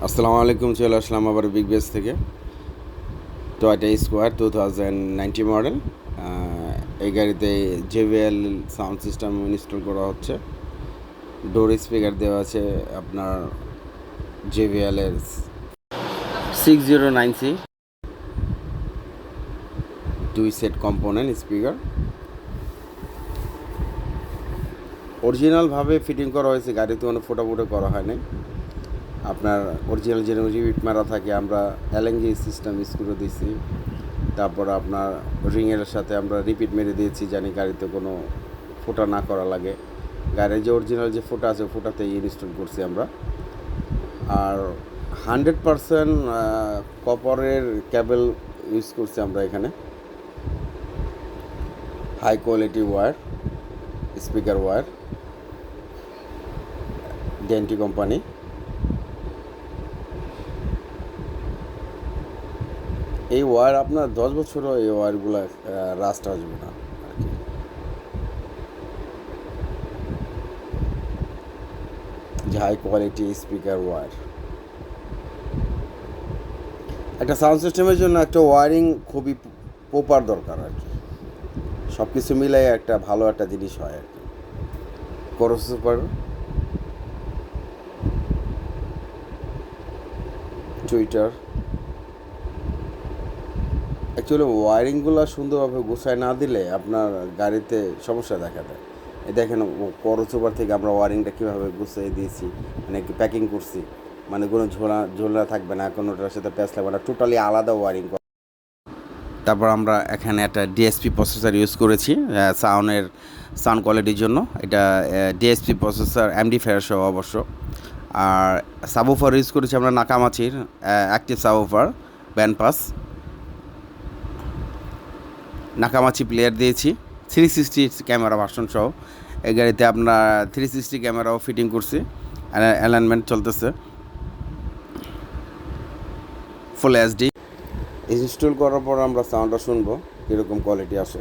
আসসালামু আলাইকুম, চলে আসলাম আবার বিগ বেস থেকে। Toyota square 2019 model. এই গাড়িতে JBL সাউন্ড সিস্টেম ইনস্টল করা হচ্ছে। ডোর স্পিকার দেওয়া আছে আপনার JBL এর 609C, 2 সেট কম্পোনেন্ট স্পিকার। অরিজিনালভাবে ফিটিং করা হয়েছে, গাড়িতে কোনো ফোটাফুটো করা হয়নি। আপনার অরিজিনাল যে রিপিট মারা থাকে, আমরা LNG সিস্টেম স্ক্রু দিয়েছি। তারপর আপনার রিংয়ের সাথে আমরা রিপিট মেরে দিয়েছি, জানি গাড়িতে কোনো ফোটা না করা লাগে। গাড়ির যে অরিজিনাল যে ফোটা আছে ফোটাতে ইনস্টল করছি আমরা। আর 100% কপারের কেবল ইউজ করছি আমরা এখানে। High quality wire, speaker wire, ডেন্টি কোম্পানি। এই ওয়্যার আপনার 10 বছরও এই ওয়্যারগুলো রাস্ট আসবে না আর কি। যে হাই কোয়ালিটি স্পিকার ওয়্যার। একটা সাউন্ড সিস্টেমের জন্য একটা ওয়্যারিং খুবই প্রপার দরকার আর কি। সব কিছু মিলাই একটা ভালো একটা জিনিস হয় আর কি। প্রসেসর, টুইটার, অ্যাকচুয়ালি ওয়ারিংগুলো সুন্দরভাবে গোছায় না দিলে আপনার গাড়িতে সমস্যা দেখা দেয়। এই দেখেন করসোবার থেকে আমরা ওয়ারিংটা কীভাবে গুছিয়ে দিয়েছি, মানে প্যাকিং করছি, মানে কোনো ঝোলা থাকবে না, কোনোটার সাথে প্যাঁচ লাগবে না, টোটালি আলাদা ওয়ারিং। তারপর আমরা এখানে একটা ডিএসপি প্রসেসর ইউজ করেছি সাউন্ড কোয়ালিটির জন্য। এটা ডিএসপি প্রসেসর MD5 সহ অবশ্য। আর সাবউফার ইউজ করেছি আমরা নাকামাচির active subwoofer band pass. Nakamichi player দিয়েছি, 360 ক্যামেরা ভার্সন সহ। এই গাড়িতে আপনার 360 ক্যামেরাও ফিটিং করছি, অ্যালাইনমেন্ট চলতেছে, ফুল HD। ইনস্টল করার পর আমরা সাউন্ডটা শুনবো কীরকম কোয়ালিটি আসে।